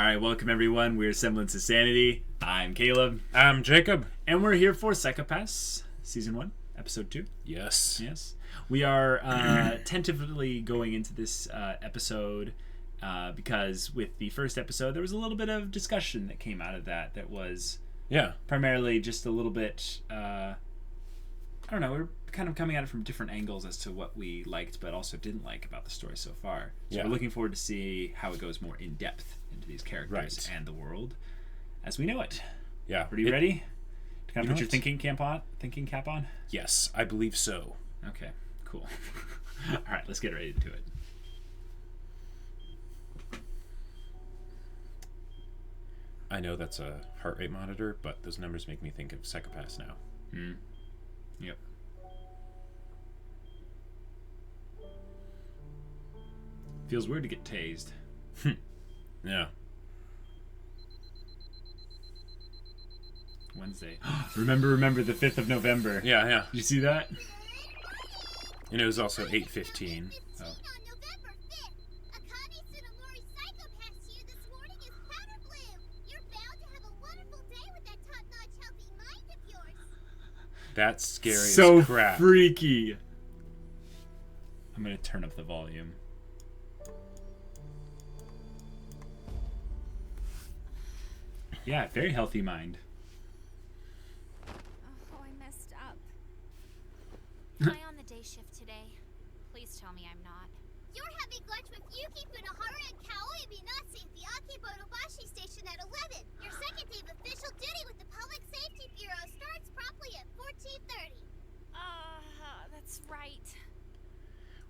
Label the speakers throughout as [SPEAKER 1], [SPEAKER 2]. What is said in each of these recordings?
[SPEAKER 1] Alright, welcome everyone. We're Semblance of Sanity. I'm Caleb.
[SPEAKER 2] I'm Jacob.
[SPEAKER 1] And we're here for Psychopaths, Season 1, Episode 2.
[SPEAKER 2] Yes.
[SPEAKER 1] Yes. We are tentatively going into this episode because with the first episode, there was a little bit of discussion that came out of that was primarily just a little bit, I don't know, we're kind of coming at it from different angles as to what we liked but also didn't like about the story so far. So we're looking forward to see how it goes more in depth into these characters and the world as we know it.
[SPEAKER 2] Yeah.
[SPEAKER 1] Are you ready to kind of put your thinking cap on?
[SPEAKER 2] Yes, I believe so.
[SPEAKER 1] Okay, cool. All right, let's get right into it.
[SPEAKER 2] I know that's a heart rate monitor, but those numbers make me think of Psychopaths now.
[SPEAKER 1] Yep. Feels weird to get tased.
[SPEAKER 2] Yeah.
[SPEAKER 1] Wednesday. remember the 5th of November.
[SPEAKER 2] Yeah.
[SPEAKER 1] Did you see that?
[SPEAKER 2] And it was also 8:15.
[SPEAKER 1] Oh.
[SPEAKER 2] That's scary
[SPEAKER 1] so
[SPEAKER 2] as crap.
[SPEAKER 1] Freaky. I'm gonna turn up the volume. Yeah, very healthy mind.
[SPEAKER 3] Oh, I messed up. Am I on the day shift today? Please tell me I'm not.
[SPEAKER 4] You're having lunch with Yuki Funohara and Kaoi Minatsu at the Akebonobashi station at 11. Your second day of official duty with the Public Safety Bureau starts promptly at 14:30.
[SPEAKER 3] That's right.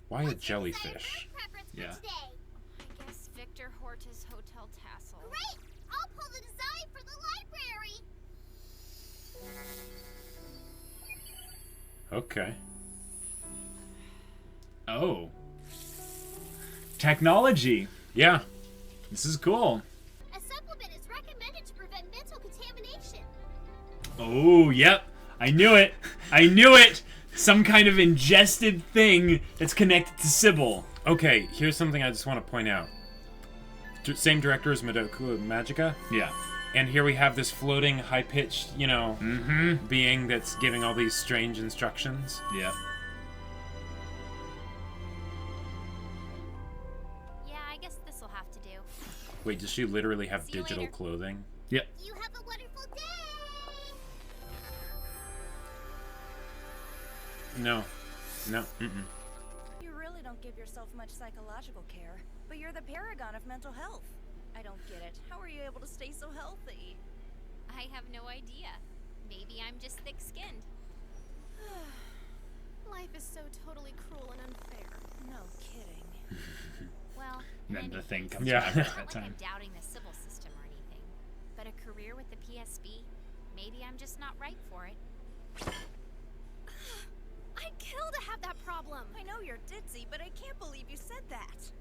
[SPEAKER 2] Why a jellyfish?
[SPEAKER 1] Yeah.
[SPEAKER 3] I guess Victor Horta's Hotel Tassel.
[SPEAKER 4] Great! I'll pull the design for the library.
[SPEAKER 2] Okay.
[SPEAKER 1] Oh. Technology.
[SPEAKER 2] Yeah.
[SPEAKER 1] This is cool.
[SPEAKER 4] A supplement is recommended to prevent mental contamination.
[SPEAKER 1] Oh, yep. I knew it. Some kind of ingested thing that's connected to Sybil.
[SPEAKER 2] Okay, here's something I just want to point out. Same director as Madoka Magica.
[SPEAKER 1] Yeah.
[SPEAKER 2] And here we have this floating, high-pitched, being that's giving all these strange instructions.
[SPEAKER 1] Yeah.
[SPEAKER 3] Yeah, I guess this'll have to do.
[SPEAKER 2] Wait, does she literally have
[SPEAKER 3] See you
[SPEAKER 2] digital
[SPEAKER 3] later.
[SPEAKER 2] clothing?
[SPEAKER 1] Yep.
[SPEAKER 4] You have a wonderful day!
[SPEAKER 2] No.
[SPEAKER 5] You really don't give yourself much psychological care, but you're the paragon of mental health. I don't get it. How are you able to stay so healthy?
[SPEAKER 3] I have no idea. Maybe I'm just thick-skinned.
[SPEAKER 6] Life is so totally cruel and unfair.
[SPEAKER 5] No kidding.
[SPEAKER 3] Well,
[SPEAKER 1] And then
[SPEAKER 3] in
[SPEAKER 1] the
[SPEAKER 3] any
[SPEAKER 1] thing
[SPEAKER 3] case,
[SPEAKER 1] comes
[SPEAKER 2] Yeah.
[SPEAKER 1] back
[SPEAKER 3] it's
[SPEAKER 1] at
[SPEAKER 3] not
[SPEAKER 1] that
[SPEAKER 3] like
[SPEAKER 1] time.
[SPEAKER 3] I'm doubting the Sybil system or anything. But a career with the PSB, maybe I'm just not right for it.
[SPEAKER 6] I'd kill to have that problem.
[SPEAKER 5] I know you're ditzy, but I can't believe you said that.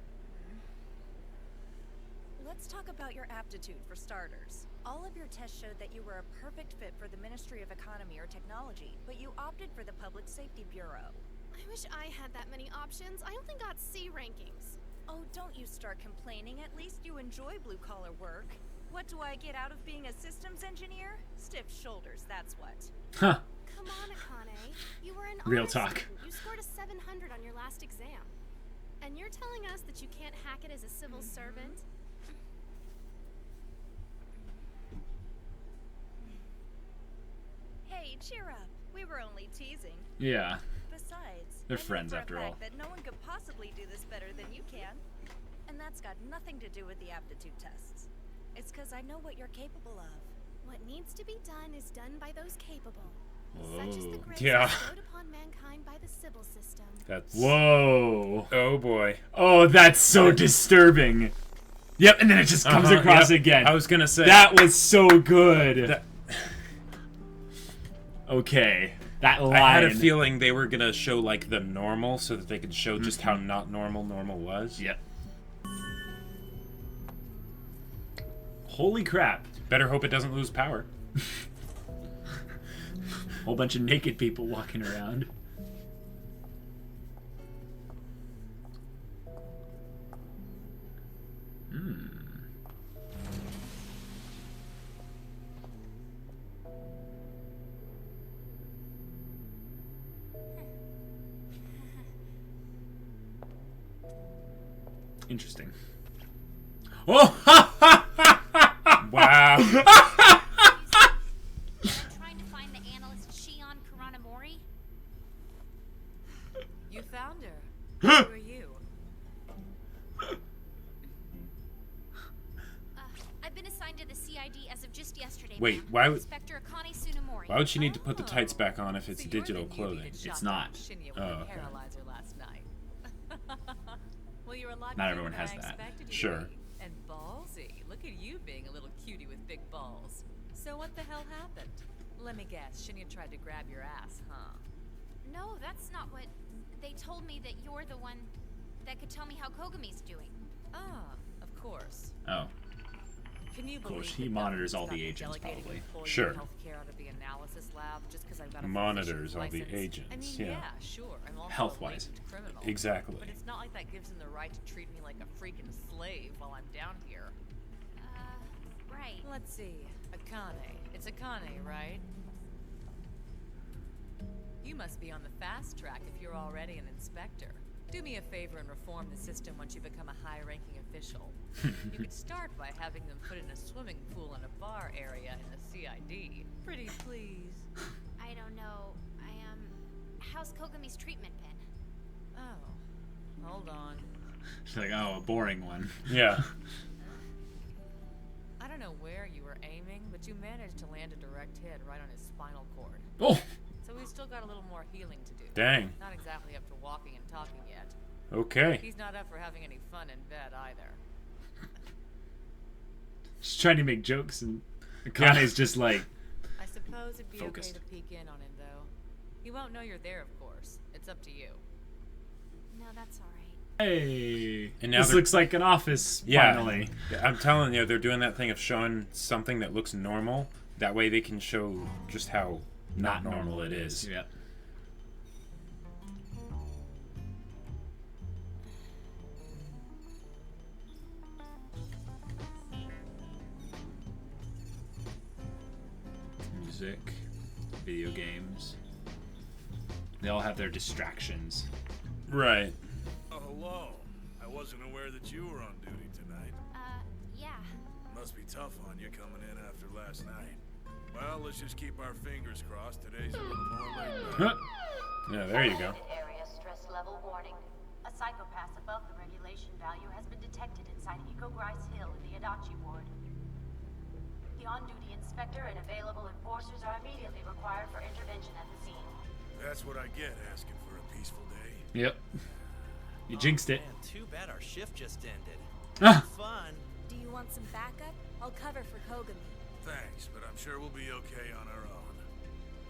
[SPEAKER 5] Let's talk about your aptitude for starters. All of your tests showed that you were a perfect fit for the Ministry of Economy or Technology, but you opted for the Public Safety Bureau.
[SPEAKER 6] I wish I had that many options. I only got C rankings.
[SPEAKER 5] Oh, don't you start complaining. At least you enjoy blue-collar work. What do I get out of being a systems engineer? Stiff shoulders, that's what.
[SPEAKER 1] Huh.
[SPEAKER 6] Come on, Akane. You were an
[SPEAKER 1] Real
[SPEAKER 6] honor
[SPEAKER 1] talk.
[SPEAKER 6] student. You scored a 700 on your last exam. And you're telling us that you can't hack it as a civil servant?
[SPEAKER 5] Hey, cheer up. We were only teasing.
[SPEAKER 1] Yeah.
[SPEAKER 5] Besides,
[SPEAKER 1] They're
[SPEAKER 5] I know
[SPEAKER 1] friends
[SPEAKER 5] for a
[SPEAKER 1] after
[SPEAKER 5] fact
[SPEAKER 1] all.
[SPEAKER 5] that no one could possibly do this better than you can. And that's got nothing to do with the aptitude tests. It's because I know what you're capable of.
[SPEAKER 6] What needs to be done is done by those capable. Such as the
[SPEAKER 1] Whoa.
[SPEAKER 6] grace
[SPEAKER 2] Yeah.
[SPEAKER 6] bestowed upon mankind by the Sybil system.
[SPEAKER 2] That's...
[SPEAKER 1] Whoa.
[SPEAKER 2] Oh, boy.
[SPEAKER 1] Oh, that's so disturbing. Yep, and then it just comes across again.
[SPEAKER 2] I was gonna say...
[SPEAKER 1] That was so good. Okay. That line.
[SPEAKER 2] I had a feeling they were gonna show, like, the normal so that they could show just how not normal was.
[SPEAKER 1] Yep. Holy crap.
[SPEAKER 2] Better hope it doesn't lose power.
[SPEAKER 1] Whole bunch of naked people walking around. Interesting.
[SPEAKER 2] Oh! Wow.
[SPEAKER 3] Trying to find the analyst Shion Kuranamori.
[SPEAKER 5] You found her. Who are you?
[SPEAKER 3] I've been assigned to the CID as of just yesterday.
[SPEAKER 2] Wait,
[SPEAKER 3] ma'am.
[SPEAKER 2] why would
[SPEAKER 3] Inspector Akane Tsunomori.
[SPEAKER 2] why would she need to put the tights back on if it's
[SPEAKER 5] So you're
[SPEAKER 2] digital
[SPEAKER 5] the newbie
[SPEAKER 2] clothing?
[SPEAKER 5] that shot
[SPEAKER 1] It's
[SPEAKER 5] down
[SPEAKER 1] not.
[SPEAKER 5] Shinya with
[SPEAKER 2] Oh,
[SPEAKER 5] a
[SPEAKER 2] okay.
[SPEAKER 5] paralyzer last night. Well, you're a lot
[SPEAKER 1] Not
[SPEAKER 5] cuter
[SPEAKER 1] everyone
[SPEAKER 5] than
[SPEAKER 1] has
[SPEAKER 5] I
[SPEAKER 1] that.
[SPEAKER 5] expected you to
[SPEAKER 2] Sure.
[SPEAKER 5] be. And ballsy. Look at you being a little cutie with big balls. So what the hell happened? Let me guess. Shinya tried to grab your ass, huh?
[SPEAKER 3] No, that's not what. They told me that you're the one that could tell me how Kogami's doing.
[SPEAKER 5] Ah, of course.
[SPEAKER 1] Oh.
[SPEAKER 5] Can you
[SPEAKER 1] course,
[SPEAKER 5] believe
[SPEAKER 1] he
[SPEAKER 5] the
[SPEAKER 1] monitors all
[SPEAKER 5] government
[SPEAKER 1] the
[SPEAKER 5] stopped
[SPEAKER 1] agents,
[SPEAKER 5] delegating
[SPEAKER 1] probably.
[SPEAKER 5] employee
[SPEAKER 2] Sure.
[SPEAKER 5] healthcare out of the analysis lab just because I've got a
[SPEAKER 2] Monitors
[SPEAKER 5] physician's
[SPEAKER 2] all the
[SPEAKER 5] license?
[SPEAKER 2] agents,
[SPEAKER 5] I mean,
[SPEAKER 2] yeah.
[SPEAKER 5] sure. I'm also
[SPEAKER 1] Health-wise.
[SPEAKER 5] a latent criminal.
[SPEAKER 2] Exactly.
[SPEAKER 5] But it's not like that gives him the right to treat me like a freaking slave while I'm down here.
[SPEAKER 3] Right.
[SPEAKER 5] Let's see. Akane. It's Akane, right? You must be on the fast track if you're already an inspector. Do me a favor and reform the system once you become a high-ranking official. You could start by having them put in a swimming pool in a bar area in the CID. Pretty please.
[SPEAKER 3] I don't know. How's Kogami's treatment been?
[SPEAKER 5] Oh. Hold on.
[SPEAKER 1] She's like, oh, a boring one.
[SPEAKER 2] Yeah.
[SPEAKER 5] I don't know where you were aiming, but you managed to land a direct hit right on his spinal cord.
[SPEAKER 1] Oh!
[SPEAKER 5] So we've still got a little more healing to do.
[SPEAKER 2] Dang.
[SPEAKER 5] Not exactly up to walking and talking yet.
[SPEAKER 2] Okay.
[SPEAKER 5] He's not up for having any fun in bed either.
[SPEAKER 1] She's trying to make jokes, and Akane's just like,
[SPEAKER 5] I suppose it'd be
[SPEAKER 1] Focused.
[SPEAKER 5] okay to peek in on him, though. He won't know you're there, of course. It's up to you.
[SPEAKER 3] No, that's all right.
[SPEAKER 1] hey,
[SPEAKER 2] And now
[SPEAKER 1] this
[SPEAKER 2] they're-
[SPEAKER 1] looks like an office,
[SPEAKER 2] Yeah.
[SPEAKER 1] finally.
[SPEAKER 2] I'm telling you, they're doing that thing of showing something that looks normal. That way they can show just how not normal it is.
[SPEAKER 1] Yep. Music, video games. They all have their distractions.
[SPEAKER 2] Right.
[SPEAKER 7] Oh, hello. I wasn't aware that you were on duty tonight.
[SPEAKER 3] Yeah.
[SPEAKER 7] Must be tough on you coming in after last night. Well, let's just keep our fingers crossed. Today's a little more laid back.
[SPEAKER 2] Yeah, there you go.
[SPEAKER 8] Area stress level warning. A psychopath above the regulation value has been detected inside Eco Grice Hill in the Adachi ward. The on-duty inspector and available enforcers are immediately required for intervention at the scene.
[SPEAKER 7] That's what I get asking for a peaceful day.
[SPEAKER 1] Yep. You jinxed it.
[SPEAKER 9] Man, too bad our shift just ended.
[SPEAKER 1] Ah.
[SPEAKER 9] Fun.
[SPEAKER 6] Do you want some backup? I'll cover for Kogami.
[SPEAKER 7] Thanks, but I'm sure we'll be okay on our own.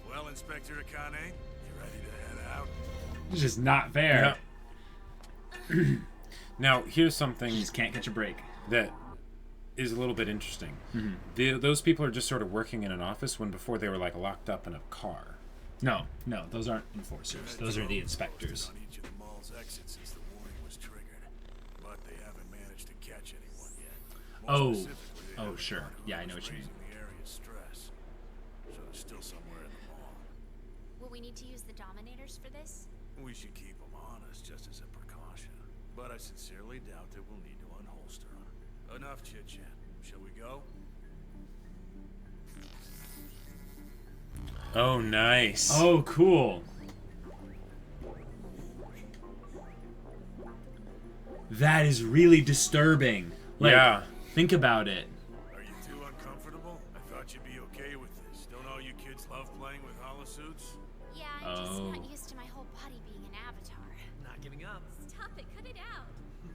[SPEAKER 7] Well, Inspector Akane, you ready to head out?
[SPEAKER 1] It's just not fair.
[SPEAKER 2] Now, here's something
[SPEAKER 1] You just can't catch a break.
[SPEAKER 2] that is a little bit interesting.
[SPEAKER 1] Mm-hmm.
[SPEAKER 2] Those people are just sort of working in an office when before they were like locked up in a car.
[SPEAKER 1] No, those aren't enforcers. Those are the inspectors.
[SPEAKER 7] On each of the mall's exits since the warning was triggered, but they haven't managed to catch anyone yet. More specifically, they haven't
[SPEAKER 1] Sure.
[SPEAKER 7] caught
[SPEAKER 1] Yeah, I
[SPEAKER 7] whoever's
[SPEAKER 1] know what you mean.
[SPEAKER 7] raising the area's stress. So they're still somewhere in the mall.
[SPEAKER 3] Will we need to use the Dominators for this?
[SPEAKER 7] We should keep them on us just as a precaution. But I sincerely doubt that we'll need to unholster them. Enough chit-chat. Shall we go?
[SPEAKER 2] Oh, nice.
[SPEAKER 1] Oh, cool. That is really disturbing. Like,
[SPEAKER 2] yeah.
[SPEAKER 1] think about it.
[SPEAKER 7] Are you too uncomfortable? I thought you'd be okay with this. Don't all you kids love playing with holosuits?
[SPEAKER 3] Yeah, I'm just
[SPEAKER 1] Oh.
[SPEAKER 3] not used to my whole body being an avatar.
[SPEAKER 9] Not giving up.
[SPEAKER 3] Stop it, cut it out. I'm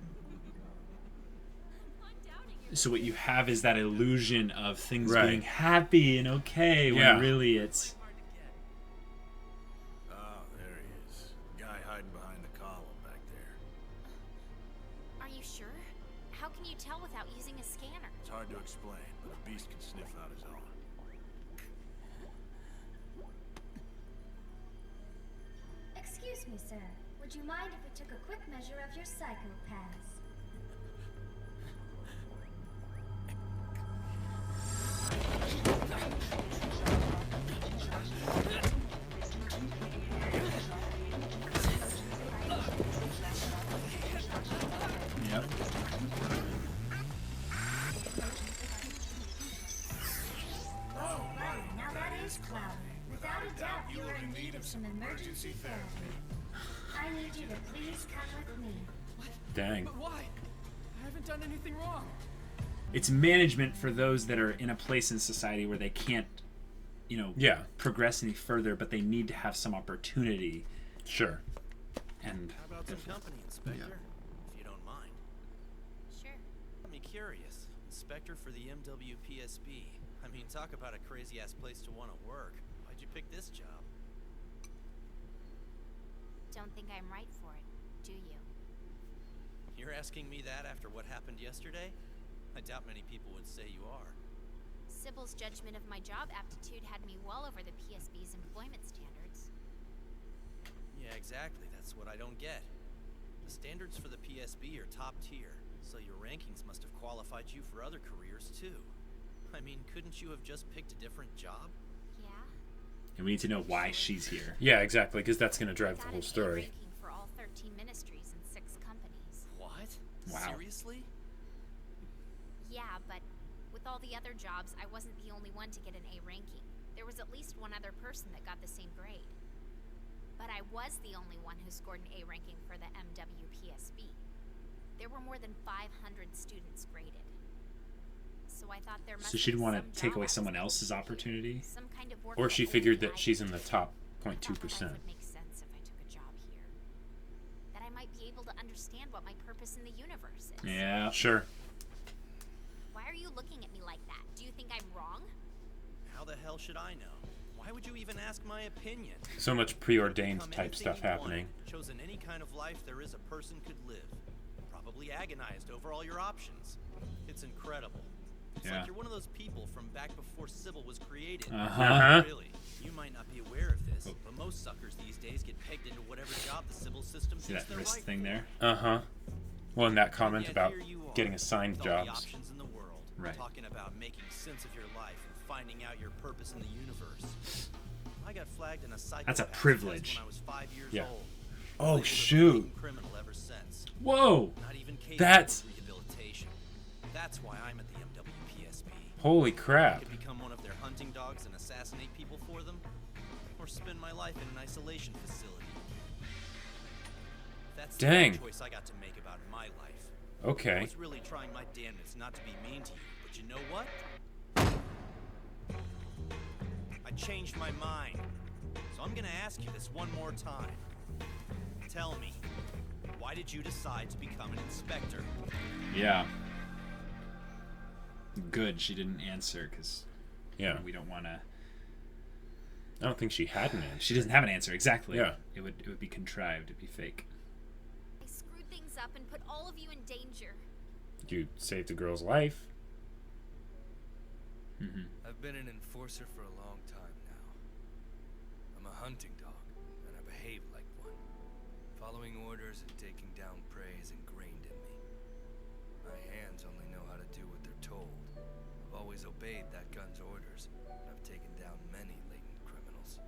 [SPEAKER 3] not doubting you.
[SPEAKER 1] So what you have is that illusion of things
[SPEAKER 2] Right.
[SPEAKER 1] being happy and okay when
[SPEAKER 2] Yeah.
[SPEAKER 1] really it's...
[SPEAKER 7] Oh, there he is. Guy hiding behind the column back there.
[SPEAKER 3] Are you sure? How can you tell without using a scanner?
[SPEAKER 7] It's hard to explain, but a beast can sniff out his own.
[SPEAKER 4] Excuse me, sir. Would you mind if we took a quick measure of your psychopaths?
[SPEAKER 1] Yep.
[SPEAKER 10] need of some emergency therapy. I need you to please come with me.
[SPEAKER 2] Dang.
[SPEAKER 9] But why? I haven't done anything wrong.
[SPEAKER 1] It's management for those that are in a place in society where they can't, progress any further, but they need to have some opportunity.
[SPEAKER 2] Sure.
[SPEAKER 1] And
[SPEAKER 9] how about some company, Inspector? If you don't mind.
[SPEAKER 3] Sure.
[SPEAKER 9] I'm curious. Inspector for the MWPSB. I mean, talk about a crazy-ass place to want to work. Why'd you pick this job?
[SPEAKER 3] Don't think I'm right for it, do you?
[SPEAKER 9] You're asking me that after what happened yesterday? I doubt many people would say you are.
[SPEAKER 3] Sybil's judgment of my job aptitude had me well over the PSB's employment standards.
[SPEAKER 9] Yeah, exactly. That's what I don't get. The standards for the PSB are top tier, so your rankings must have qualified you for other careers too. I mean, couldn't you have just picked a different job?
[SPEAKER 3] Yeah.
[SPEAKER 1] And we need to know why she's here.
[SPEAKER 2] Yeah, exactly, because that's going to drive the whole
[SPEAKER 3] Got an A
[SPEAKER 2] story.
[SPEAKER 3] ranking for all 13 ministries and 6 companies.
[SPEAKER 9] What?
[SPEAKER 1] Wow.
[SPEAKER 9] Seriously?
[SPEAKER 3] Yeah, but with all the other jobs, I wasn't the only one to get an A ranking. There was at least one other person that got the same grade. But I was the only one who scored an A ranking for the MWPSB. There were more than 500 students graded. So I thought there must
[SPEAKER 1] So she'd
[SPEAKER 3] be
[SPEAKER 1] want
[SPEAKER 3] some
[SPEAKER 1] to take
[SPEAKER 3] job
[SPEAKER 1] away
[SPEAKER 3] I was
[SPEAKER 1] someone
[SPEAKER 3] able
[SPEAKER 1] else's
[SPEAKER 3] to do.
[SPEAKER 1] opportunity?
[SPEAKER 3] Some kind of work
[SPEAKER 2] Or
[SPEAKER 3] that
[SPEAKER 2] she
[SPEAKER 3] only
[SPEAKER 2] figured
[SPEAKER 3] I
[SPEAKER 2] that she's in
[SPEAKER 3] could
[SPEAKER 2] the
[SPEAKER 3] do.
[SPEAKER 2] top
[SPEAKER 3] I thought my
[SPEAKER 2] 0.2%.
[SPEAKER 3] life would make sense if I took a job here. That I might be able to understand what my purpose in the universe is.
[SPEAKER 1] Yeah.
[SPEAKER 2] Sure.
[SPEAKER 3] Why are you looking at me like that? Do you think I'm wrong?
[SPEAKER 9] How the hell should I know? Why would you even ask my opinion?
[SPEAKER 2] So much preordained
[SPEAKER 9] Become
[SPEAKER 2] type
[SPEAKER 9] anything
[SPEAKER 2] stuff
[SPEAKER 9] you wanted,
[SPEAKER 2] happening.
[SPEAKER 9] Chosen any kind of life there is a person could live. Probably agonized over all your options. It's incredible. It's
[SPEAKER 1] Yeah.
[SPEAKER 9] like you're one of those people from back before Sybil was created.
[SPEAKER 2] Uh-huh.
[SPEAKER 9] Really, you might not be aware of this, but most suckers these days get pegged into whatever job the Sybil system
[SPEAKER 1] See
[SPEAKER 9] thinks
[SPEAKER 1] that
[SPEAKER 9] they're
[SPEAKER 1] wrist
[SPEAKER 9] right
[SPEAKER 1] thing
[SPEAKER 9] for.
[SPEAKER 1] there?
[SPEAKER 2] Uh-huh. Well, and that comment
[SPEAKER 9] Yet
[SPEAKER 2] about
[SPEAKER 9] here you are,
[SPEAKER 2] getting assigned
[SPEAKER 9] with all the
[SPEAKER 2] jobs.
[SPEAKER 9] options in the world,
[SPEAKER 1] Right.
[SPEAKER 9] talking about making sense of your life and finding out your purpose in the universe. I got flagged in a psychopath
[SPEAKER 1] That's a
[SPEAKER 9] test
[SPEAKER 1] privilege.
[SPEAKER 9] when I was 5 years
[SPEAKER 2] Yeah.
[SPEAKER 9] old.
[SPEAKER 2] Oh,
[SPEAKER 9] I was a
[SPEAKER 2] shoot.
[SPEAKER 9] blatant criminal ever since.
[SPEAKER 1] Whoa!
[SPEAKER 9] Not even capable
[SPEAKER 1] That's-
[SPEAKER 9] of rehabilitation. That's why I'm at the MWPSB.
[SPEAKER 2] Holy
[SPEAKER 9] I
[SPEAKER 2] crap.
[SPEAKER 9] could become one of their hunting dogs and assassinate people for them, or spend my life in an isolation facility. That's the
[SPEAKER 2] Dang.
[SPEAKER 9] only choice I got to make about my life. I
[SPEAKER 2] Okay.
[SPEAKER 9] was really trying my damnedest not to be mean to you, but you know what? I changed my mind. So I'm gonna ask you this one more time. Tell me, why did you decide to become an inspector?
[SPEAKER 1] Yeah. Good, she didn't answer, because
[SPEAKER 2] Yeah.
[SPEAKER 1] we don't want to...
[SPEAKER 2] I don't think she had an answer.
[SPEAKER 1] She doesn't have an answer, exactly.
[SPEAKER 2] Yeah.
[SPEAKER 1] It would be contrived, it'd be fake.
[SPEAKER 3] I screwed things up and put all of you in danger.
[SPEAKER 2] You saved a girl's life.
[SPEAKER 1] Mm-hmm.
[SPEAKER 7] I've been an enforcer for a long time now. I'm a hunting dog, and I behave like one. Following orders and taking down prey is ingrained in me. My hands only know how to do what they're told. I've always obeyed that gun's orders, and I've taken down many latent criminals.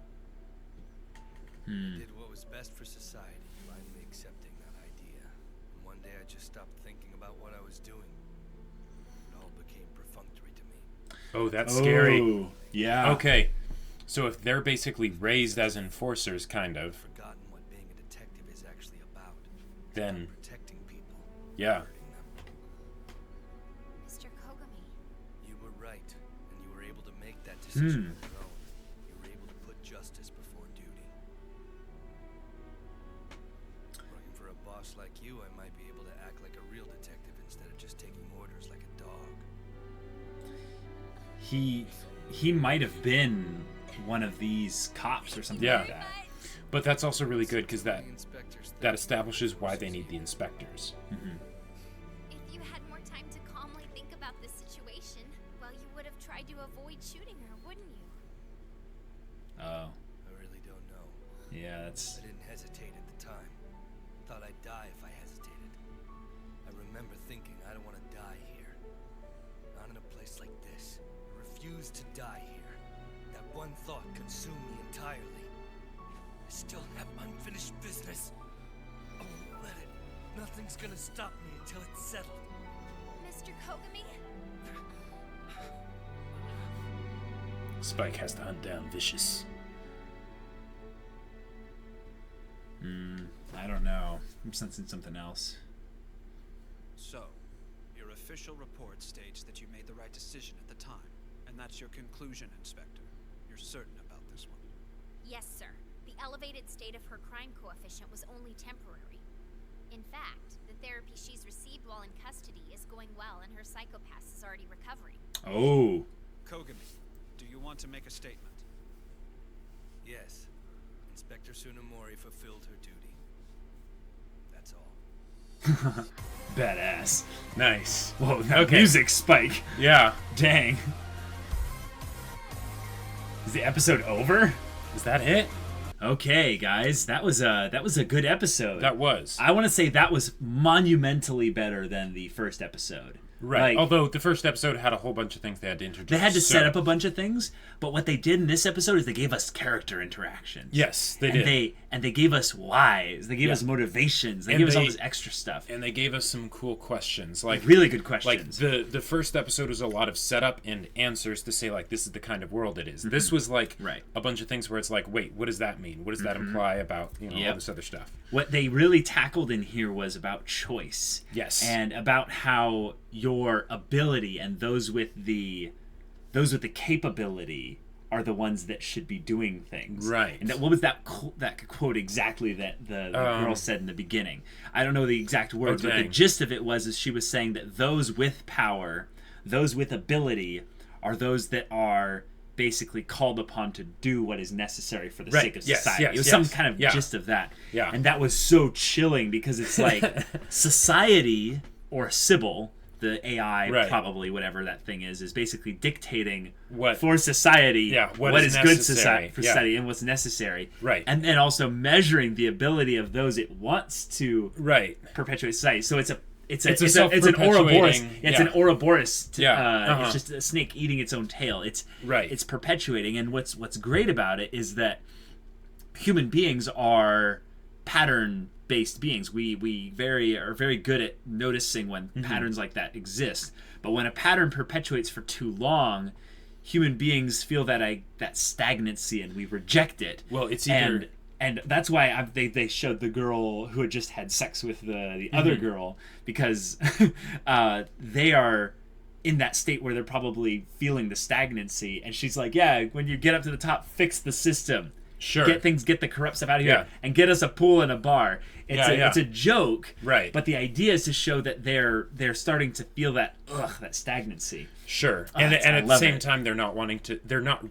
[SPEAKER 7] I did what was best for society, blindly accepting that idea. And one day I just stopped thinking about what I was doing. It all became perfunctory to me.
[SPEAKER 2] Oh, that's scary.
[SPEAKER 1] Oh, yeah.
[SPEAKER 2] Okay. So if they're basically raised as enforcers, kind of,
[SPEAKER 7] Forgotten what being a detective is actually about.
[SPEAKER 2] then,
[SPEAKER 7] Protecting people.
[SPEAKER 2] yeah.
[SPEAKER 7] Hurting them.
[SPEAKER 3] Mr. Kogami,
[SPEAKER 7] You were right, and you were able to make that decision
[SPEAKER 2] Hmm.
[SPEAKER 7] on your own. You were able to put justice before duty. Working for a boss like you, I might be able to act like a real detective instead of just taking orders like a dog.
[SPEAKER 1] He might have been one of these cops or something
[SPEAKER 2] Yeah.
[SPEAKER 1] like that.
[SPEAKER 2] But that's also really good because that
[SPEAKER 7] The inspectors
[SPEAKER 2] that establishes why they need the inspectors.
[SPEAKER 1] Mm-hmm.
[SPEAKER 3] if you had more time to calmly think about this situation, well, you would have tried to avoid shooting her, wouldn't you?
[SPEAKER 1] Oh,
[SPEAKER 7] I really don't know.
[SPEAKER 1] yeah, that's...
[SPEAKER 7] I didn't hesitate at the time. Thought I'd die if I hesitated. I remember thinking I don't want to die here. Not in a place like this. I refuse to die here. That one thought consumed me entirely. I still have unfinished business. I won't let it. Nothing's gonna stop me until it's settled.
[SPEAKER 3] Mr. Kogami?
[SPEAKER 2] Spike has to hunt down Vicious.
[SPEAKER 1] I'm sensing something else.
[SPEAKER 11] So, your official report states that you made the right decision at the time, and that's your conclusion, Inspector. You're certain about this one?
[SPEAKER 3] Yes, sir. The elevated state of her crime coefficient was only temporary. In fact, the therapy she's received while in custody is going well, and her psychopath is already recovering.
[SPEAKER 1] Oh.
[SPEAKER 11] Kogami, do you want to make a statement?
[SPEAKER 7] Yes. Inspector Tsunemori fulfilled her duty. That's all.
[SPEAKER 1] Badass.
[SPEAKER 2] Nice.
[SPEAKER 1] Whoa, that
[SPEAKER 2] Okay.
[SPEAKER 1] music spike.
[SPEAKER 2] Yeah.
[SPEAKER 1] Dang. Is the episode over?
[SPEAKER 2] Is that it?
[SPEAKER 1] Okay, guys, that was a good episode.
[SPEAKER 2] That was.
[SPEAKER 1] I want to say that was monumentally better than the first episode.
[SPEAKER 2] Right.
[SPEAKER 1] Like,
[SPEAKER 2] Although the first episode had a whole bunch of things they had to introduce.
[SPEAKER 1] they had to set up a bunch of things, but what they did in this episode is they gave us character interactions.
[SPEAKER 2] Yes, they did.
[SPEAKER 1] And they gave us whys. They gave us motivations. They gave us all this extra stuff.
[SPEAKER 2] And they gave us some cool questions. Like
[SPEAKER 1] really good questions.
[SPEAKER 2] Like the first episode was a lot of setup and answers to say, like, this is the kind of world it is. This was like a bunch of things where it's like, wait, what does that mean? What does that imply about, all this other stuff?
[SPEAKER 1] What they really tackled in here was about choice.
[SPEAKER 2] Yes.
[SPEAKER 1] And about how your ability and those with the capability are the ones that should be doing things.
[SPEAKER 2] Right.
[SPEAKER 1] And what was that quote exactly that the girl said in the beginning? I don't know the exact words, but the gist of it is she was saying that those with power, those with ability, are those that are basically called upon to do what is necessary for the sake of society. It was some kind of gist of that.
[SPEAKER 2] Yeah.
[SPEAKER 1] And that was so chilling because it's like society, or Sybil, the AI, probably, whatever that thing is basically dictating for society what is good for society and what's necessary.
[SPEAKER 2] Right.
[SPEAKER 1] And then also measuring the ability of those it wants to perpetuate society. So it's an Ouroboros. It's an Ouroboros. It's just a snake eating its own tail. It's perpetuating. And what's great about it is that human beings are pattern-based beings. We are very good at noticing when patterns like that exist. But when a pattern perpetuates for too long, human beings feel that stagnancy and we reject it.
[SPEAKER 2] Well, it's either...
[SPEAKER 1] And that's why they showed the girl who had just had sex with the other girl, because they are in that state where they're probably feeling the stagnancy. And she's like, yeah, when you get up to the top, fix the system.
[SPEAKER 2] Sure.
[SPEAKER 1] Get the corrupt stuff out of here and get us a pool and a bar. It's a joke.
[SPEAKER 2] Right.
[SPEAKER 1] But the idea is to show that they're starting to feel that stagnancy.
[SPEAKER 2] Sure. And at the same time they're not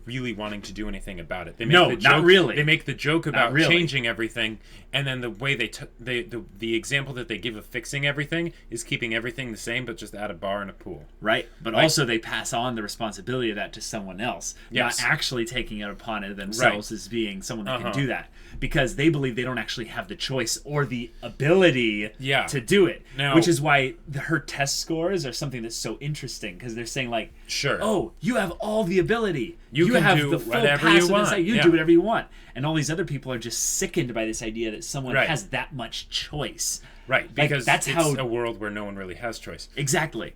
[SPEAKER 2] really wanting to do anything about it. They make the joke,
[SPEAKER 1] not really.
[SPEAKER 2] They make the joke about changing everything, and then the way the example that they give of fixing everything is keeping everything the same but just add a bar and a pool.
[SPEAKER 1] Right. But also they pass on the responsibility of that to someone else. Not actually taking it upon it themselves as being someone that can do that. Because they believe they don't actually have the choice or the ability to do it.
[SPEAKER 2] Now,
[SPEAKER 1] which is why her test scores are something that's so interesting, because they're saying like, oh, you have all the ability. You
[SPEAKER 2] can
[SPEAKER 1] have
[SPEAKER 2] do
[SPEAKER 1] the full
[SPEAKER 2] whatever you want.
[SPEAKER 1] You do whatever you want. And all these other people are just sickened by this idea that someone has that much choice.
[SPEAKER 2] Right, because it's a world where no one really has choice.
[SPEAKER 1] Exactly.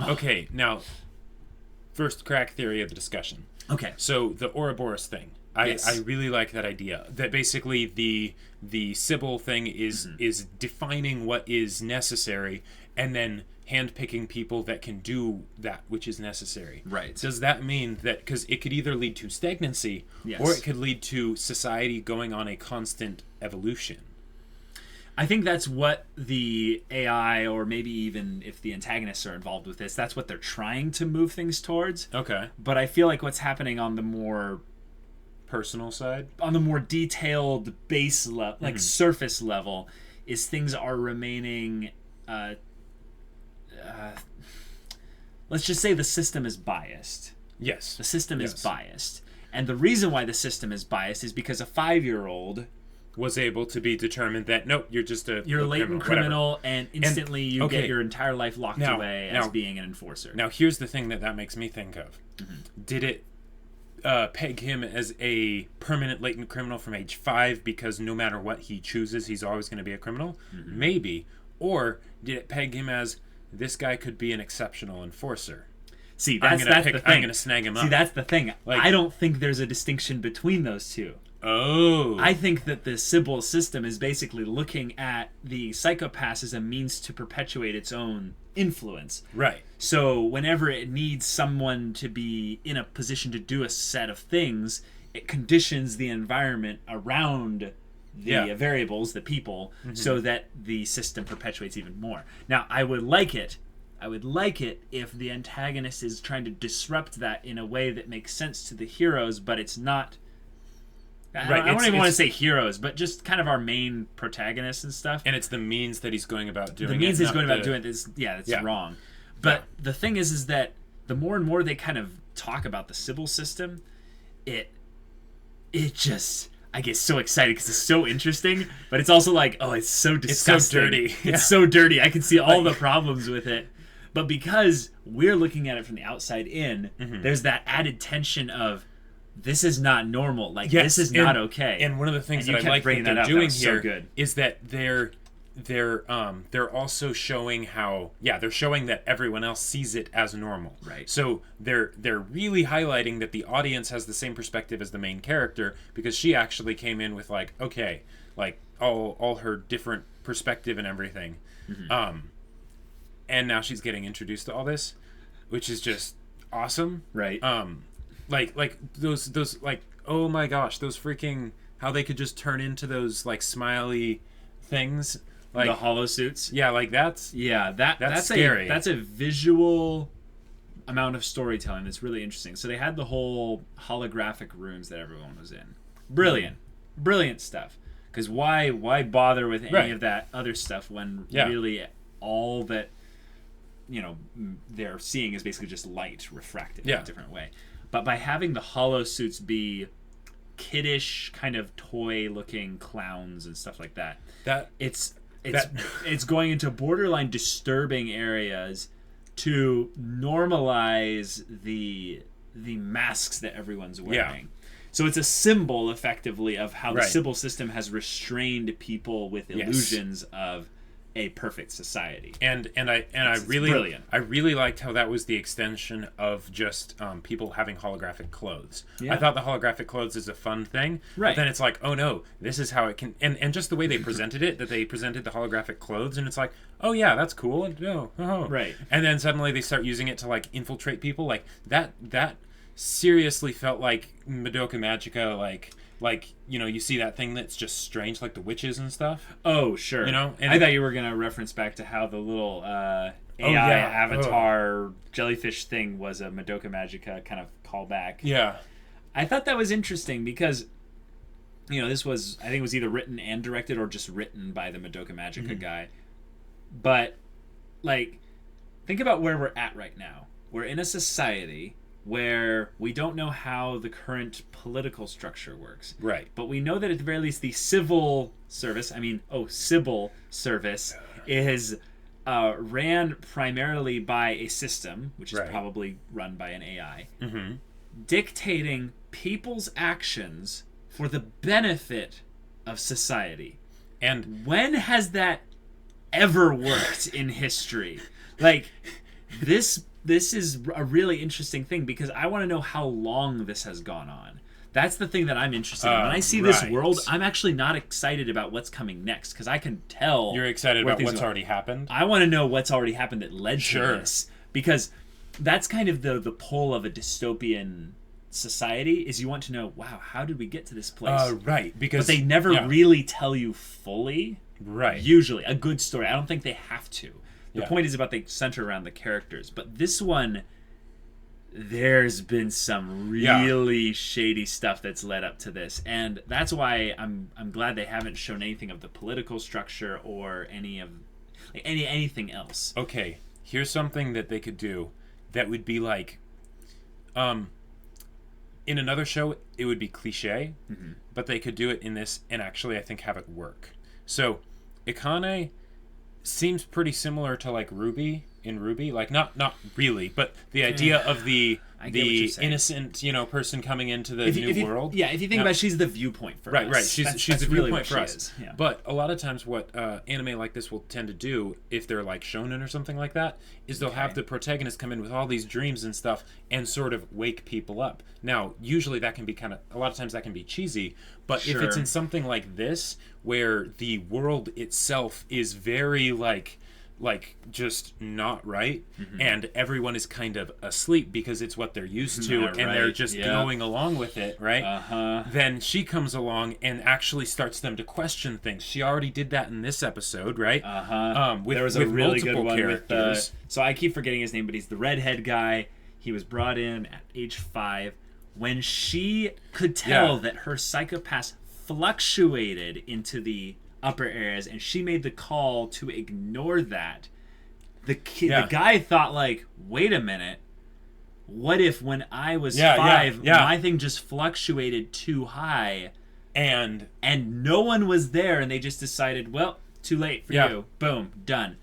[SPEAKER 2] Okay, now, first crack theory of the discussion.
[SPEAKER 1] Okay.
[SPEAKER 2] So, the Ouroboros thing. I really like that idea. That basically the Sybil thing is defining what is necessary and then handpicking people that can do that which is necessary.
[SPEAKER 1] Right.
[SPEAKER 2] Does that mean that, because it could either lead to stagnancy or it could lead to society going on a constant evolution?
[SPEAKER 1] I think that's what the AI, or maybe even if the antagonists are involved with this, that's what they're trying to move things towards.
[SPEAKER 2] Okay.
[SPEAKER 1] But I feel like what's happening on the more
[SPEAKER 2] personal side,
[SPEAKER 1] on the more detailed base level, like surface level, is things are remaining let's just say the system is biased.
[SPEAKER 2] Yes.
[SPEAKER 1] The system is biased. And the reason why the system is biased is because a 5-year-old
[SPEAKER 2] was able to be determined that, nope, you're just a
[SPEAKER 1] latent criminal, and instantly you get your entire life locked away as being an enforcer.
[SPEAKER 2] Now, here's the thing that makes me think of. Did it peg him as a permanent latent criminal from age 5 because no matter what he chooses, he's always going to be a criminal? Maybe. Or did it peg him as, this guy could be an exceptional enforcer?
[SPEAKER 1] See, that's the thing.
[SPEAKER 2] I'm going to snag him up.
[SPEAKER 1] See, that's the thing. I don't think there's a distinction between those two.
[SPEAKER 2] Oh.
[SPEAKER 1] I think that the Sybil system is basically looking at the psychopaths as a means to perpetuate its own influence.
[SPEAKER 2] Right.
[SPEAKER 1] So whenever it needs someone to be in a position to do a set of things, it conditions the environment around the variables, the people, so that the system perpetuates even more. Now, I would like it if the antagonist is trying to disrupt that in a way that makes sense to the heroes, but it's not... I don't even want to say heroes, but just kind of our main protagonists and stuff.
[SPEAKER 2] And it's the means that he's going about doing it.
[SPEAKER 1] The means he's going about doing it is, that's wrong. But the thing is that the more and more they kind of talk about the Sybil system, it just... I get so excited because it's so interesting, but it's also like, oh, it's so disgusting.
[SPEAKER 2] It's so dirty.
[SPEAKER 1] It's so dirty. I can see all the problems with it. But because we're looking at it from the outside in, there's that added tension of, this is not normal. Like, this is not okay.
[SPEAKER 2] And one of the things that I like that they're doing here is that they're also showing how they're showing that everyone else sees it as normal.
[SPEAKER 1] Right.
[SPEAKER 2] So they're really highlighting that the audience has the same perspective as the main character, because she actually came in with like, okay, like all her different perspective and everything. And now she's getting introduced to all this, which is just awesome.
[SPEAKER 1] Right.
[SPEAKER 2] Like those like, oh my gosh, those freaking, how they could just turn into those like smiley things. Like,
[SPEAKER 1] the hollow suits.
[SPEAKER 2] Yeah, like that's scary.
[SPEAKER 1] That's a visual amount of storytelling that's really interesting. So they had the whole holographic rooms that everyone was in. Brilliant stuff. Because why bother with any of that other stuff when really all that they're seeing is basically just light refracted in a different way. But by having the hollow suits be kiddish, kind of toy-looking clowns and stuff like that, it's going into borderline disturbing areas to normalize the masks that everyone's wearing. So it's a symbol, effectively, of how the Sybil system has restrained people with illusions of a perfect society.
[SPEAKER 2] And I really liked how that was the extension of just people having holographic clothes. I thought the holographic clothes is a fun thing, but then it's like, oh no, this is how it can, and just the way they presented it, that they presented the holographic clothes, and it's like, oh yeah, that's cool, and and then suddenly they start using it to like infiltrate people, like that seriously felt like Madoka Magica, like you see that thing that's just strange, like the witches and stuff.
[SPEAKER 1] Oh, sure.
[SPEAKER 2] And
[SPEAKER 1] I thought you were going to reference back to how the little AI avatar jellyfish thing was a Madoka Magica kind of callback.
[SPEAKER 2] Yeah.
[SPEAKER 1] I thought that was interesting because, this was, I think it was either written and directed or just written by the Madoka Magica guy. But, like, think about where we're at right now. We're in a society where we don't know how the current political structure works.
[SPEAKER 2] Right.
[SPEAKER 1] But we know that at the very least the Sybil service is ran primarily by a system, which is probably run by an AI, dictating people's actions for the benefit of society.
[SPEAKER 2] And
[SPEAKER 1] when has that ever worked in history? Like, this is a really interesting thing because I want to know how long this has gone on. That's the thing that I'm interested in. When I see this world, I'm actually not excited about what's coming next because I can tell.
[SPEAKER 2] You're excited about what's already happened?
[SPEAKER 1] I want to know what's already happened that led to this, because that's kind of the pull of a dystopian society, is you want to know, wow, how did we get to this place?
[SPEAKER 2] Because
[SPEAKER 1] but they never really tell you fully.
[SPEAKER 2] Right.
[SPEAKER 1] Usually, a good story. I don't think they have to. The point is about they center around the characters. But this one, there's been some really shady stuff that's led up to this. And that's why I'm glad they haven't shown anything of the political structure or anything else.
[SPEAKER 2] Okay, here's something that they could do that would be like, in another show, it would be cliche, but they could do it in this and actually, I think, have it work. So, Akane seems pretty similar to like Ruby in RWBY. Like not really, but the idea of the innocent, person coming into the new world.
[SPEAKER 1] Yeah, if you think about it, she's the viewpoint for
[SPEAKER 2] us. Right. She's the
[SPEAKER 1] really
[SPEAKER 2] viewpoint for us.
[SPEAKER 1] Is. Yeah.
[SPEAKER 2] But a lot of times what anime like this will tend to do, if they're like shonen or something like that, is they'll have the protagonist come in with all these dreams and stuff and sort of wake people up. Now, usually that can be a lot of times that can be cheesy, but if it's in something like this, where the world itself is very like just not right, and everyone is kind of asleep because it's what they're used to, and they're just going along with it, right? Then she comes along and actually starts them to question things. She already did that in this episode, right? There was a really good one
[SPEAKER 1] with so I keep forgetting his name, but he's the redhead guy. He was brought in at age 5 when she could tell that her psychopath fluctuated into the upper areas, and she made the call to ignore that. The guy thought, like, wait a minute, what if when I was 5 my thing just fluctuated too high and no one was there, and they just decided, well, too late for you, boom, done.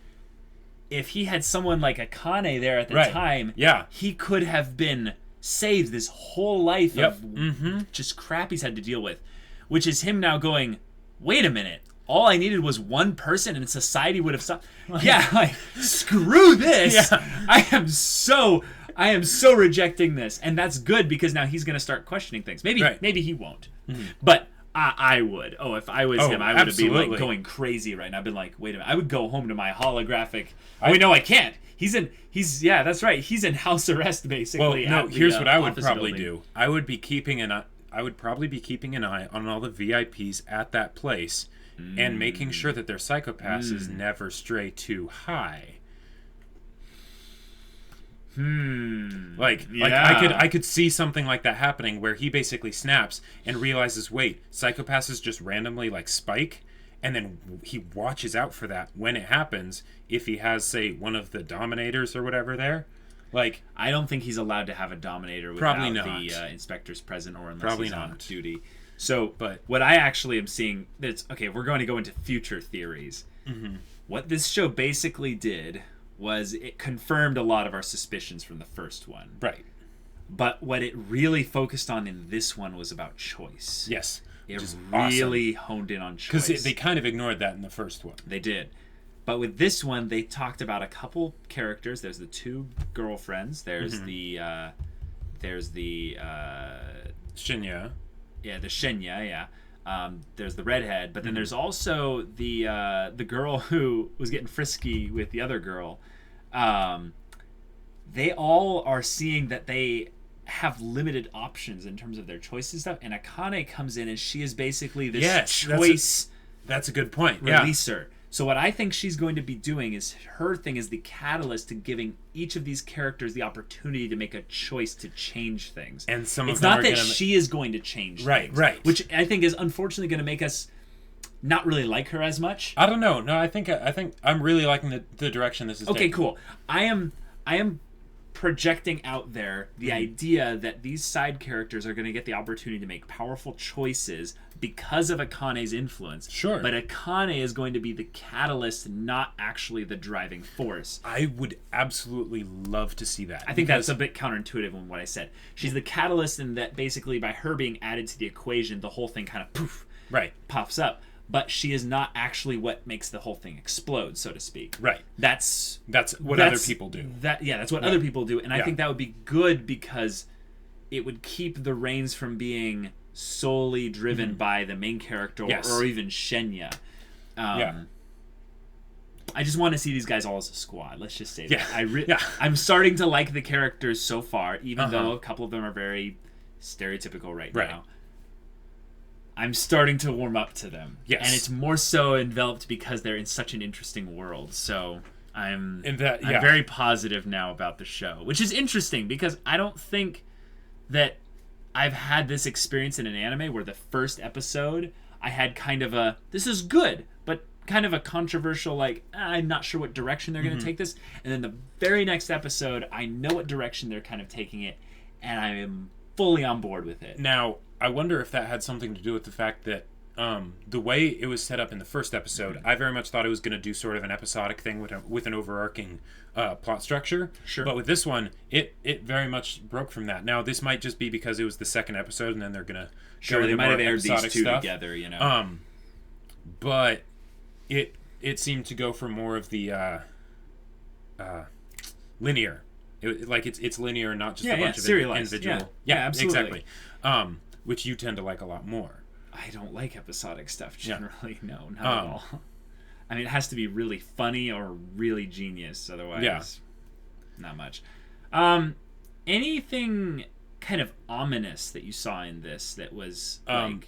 [SPEAKER 1] If he had someone like Akane there at the time, he could have been saved this whole life of just crap he's had to deal with, which is him now going, wait a minute, all I needed was one person and society would have stopped. Screw this. I am so rejecting this, and that's good because now he's going to start questioning things. Maybe he won't, but I would. Oh, if I was him, I would have been like going crazy right now. I've been like, wait a minute, I would go home to my holographic. No, I can't. That's right. He's in house arrest basically.
[SPEAKER 2] Well, no. Here's what I would probably do. I would probably be keeping an eye on all the VIPs at that place. And making sure that their psychopaths never stray too high. I could see something like that happening where he basically snaps and realizes, wait, psychopaths is just randomly like spike, and then he watches out for that when it happens. If he has, say, one of the dominators or whatever there, like,
[SPEAKER 1] I don't think he's allowed to have a dominator without the inspectors present or unless he's on duty. So, but what I actually am seeing, we're going to go into future theories. What this show basically did was it confirmed a lot of our suspicions from the first one.
[SPEAKER 2] Right.
[SPEAKER 1] But what it really focused on in this one was about choice.
[SPEAKER 2] Yes.
[SPEAKER 1] It really honed in on choice.
[SPEAKER 2] Because they kind of ignored that in the first one.
[SPEAKER 1] They did. But with this one, they talked about a couple characters. There's the 2 girlfriends. There's the
[SPEAKER 2] Shinya.
[SPEAKER 1] Yeah, the Shinya, there's the redhead, but then there's also the girl who was getting frisky with the other girl. They all are seeing that they have limited options in terms of their choice and stuff, and Akane comes in and she is basically this choice.
[SPEAKER 2] That's a good point.
[SPEAKER 1] Releaser. So what I think she's going to be doing is her thing is the catalyst to giving each of these characters the opportunity to make a choice to change things.
[SPEAKER 2] And some of
[SPEAKER 1] it's
[SPEAKER 2] them
[SPEAKER 1] not
[SPEAKER 2] are
[SPEAKER 1] that she is going to change things.
[SPEAKER 2] Right.
[SPEAKER 1] Which I think is unfortunately going to make us not really like her as much.
[SPEAKER 2] I don't know. No, I think I'm really liking the direction this is taking.
[SPEAKER 1] Okay, cool. I am projecting out there the idea that these side characters are going to get the opportunity to make powerful choices because of Akane's influence.
[SPEAKER 2] Sure.
[SPEAKER 1] But Akane is going to be the catalyst, not actually the driving force.
[SPEAKER 2] I would absolutely love to see that.
[SPEAKER 1] I think that's a bit counterintuitive in what I said. She's the catalyst in that basically by her being added to the equation, the whole thing kind of pops up. But she is not actually what makes the whole thing explode, so to speak.
[SPEAKER 2] Right.
[SPEAKER 1] That's
[SPEAKER 2] what other people do.
[SPEAKER 1] That's what other people do. And I think that would be good because it would keep the reins from being solely driven by the main character or even Shinya. I just want to see these guys all as a squad. Let's just say that. I'm starting to like the characters so far, even though a couple of them are very stereotypical right now. I'm starting to warm up to them.
[SPEAKER 2] Yes.
[SPEAKER 1] And it's more so enveloped because they're in such an interesting world. So I'm very positive now about the show, which is interesting because I don't think that I've had this experience in an anime where the first episode I had kind of a, this is good, but kind of a controversial, like, I'm not sure what direction they're going to take this. And then the very next episode, I know what direction they're kind of taking it, and I am fully on board with it.
[SPEAKER 2] Now, I wonder if that had something to do with the fact that the way it was set up in the first episode, I very much thought it was going to do sort of an episodic thing with an overarching plot structure.
[SPEAKER 1] Sure.
[SPEAKER 2] But with this one, it very much broke from that. Now, this might just be because it was the second episode, and then they're going to
[SPEAKER 1] Sure, they might have aired these two together, you know.
[SPEAKER 2] But it seemed to go for more of the linear. It's linear, not just a bunch of individual.
[SPEAKER 1] Yeah, absolutely.
[SPEAKER 2] Exactly. Which you tend to like a lot more.
[SPEAKER 1] I don't like episodic stuff generally. No, not at all. I mean, it has to be really funny or really genius. Otherwise, not much. Anything kind of ominous that you saw in this that was like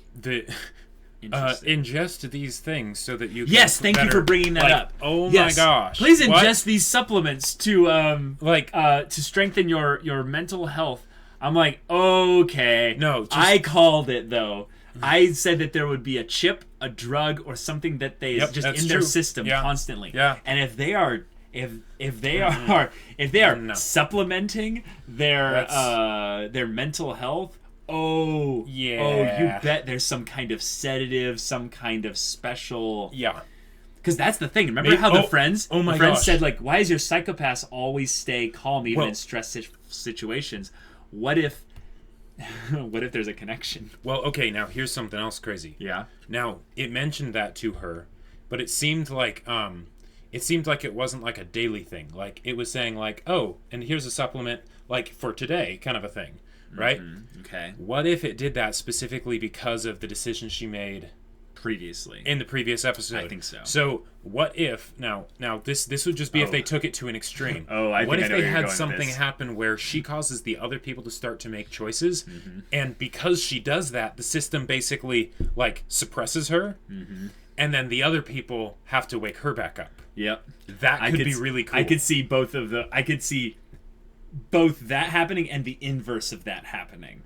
[SPEAKER 2] ingest these things so that you can
[SPEAKER 1] thank you for bringing that up.
[SPEAKER 2] Oh my gosh,
[SPEAKER 1] please ingest these supplements to to strengthen your mental health. I'm like, okay,
[SPEAKER 2] no,
[SPEAKER 1] I called it though. I said that there would be a chip, a drug, or something that they just in their system constantly.
[SPEAKER 2] Yeah.
[SPEAKER 1] And if they are supplementing their mental health, you bet there's some kind of sedative, some kind of special.
[SPEAKER 2] Yeah.
[SPEAKER 1] Because that's the thing. Remember how the friends said, like, why does your psychopath always stay calm even in stress situations? What if there's a connection?
[SPEAKER 2] Well, okay, now here's something else crazy.
[SPEAKER 1] Yeah.
[SPEAKER 2] Now, it mentioned that to her, but it seemed like it wasn't like a daily thing. Like, it was saying, like, oh, and here's a supplement, like, for today, kind of a thing, right?
[SPEAKER 1] Mm-hmm. Okay.
[SPEAKER 2] What if it did that specifically because of the decision she made
[SPEAKER 1] previously
[SPEAKER 2] in the previous episode?
[SPEAKER 1] I think so.
[SPEAKER 2] So what if now this would just be if they took it to an extreme.
[SPEAKER 1] What
[SPEAKER 2] if they had something happen where she causes the other people to start to make choices, and because she does that, the system basically like suppresses her, and then the other people have to wake her back up.
[SPEAKER 1] Yep.
[SPEAKER 2] That could be really cool.
[SPEAKER 1] I could see both that happening and the inverse of that happening.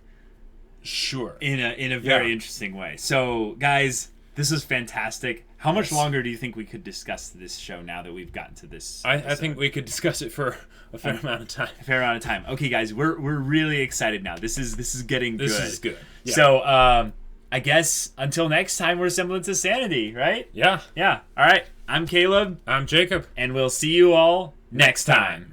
[SPEAKER 2] Sure.
[SPEAKER 1] In a very interesting way. So, guys, this is fantastic. How much longer do you think we could discuss this show now that we've gotten to this?
[SPEAKER 2] I think we could discuss it for a fair amount of time.
[SPEAKER 1] A fair amount of time. Okay, guys, we're really excited now. This is getting good.
[SPEAKER 2] This is good. Yeah.
[SPEAKER 1] So, I guess until next time, we're Semblance of Sanity, right?
[SPEAKER 2] Yeah.
[SPEAKER 1] Yeah. All right. I'm Caleb.
[SPEAKER 2] I'm Jacob.
[SPEAKER 1] And we'll see you all next time.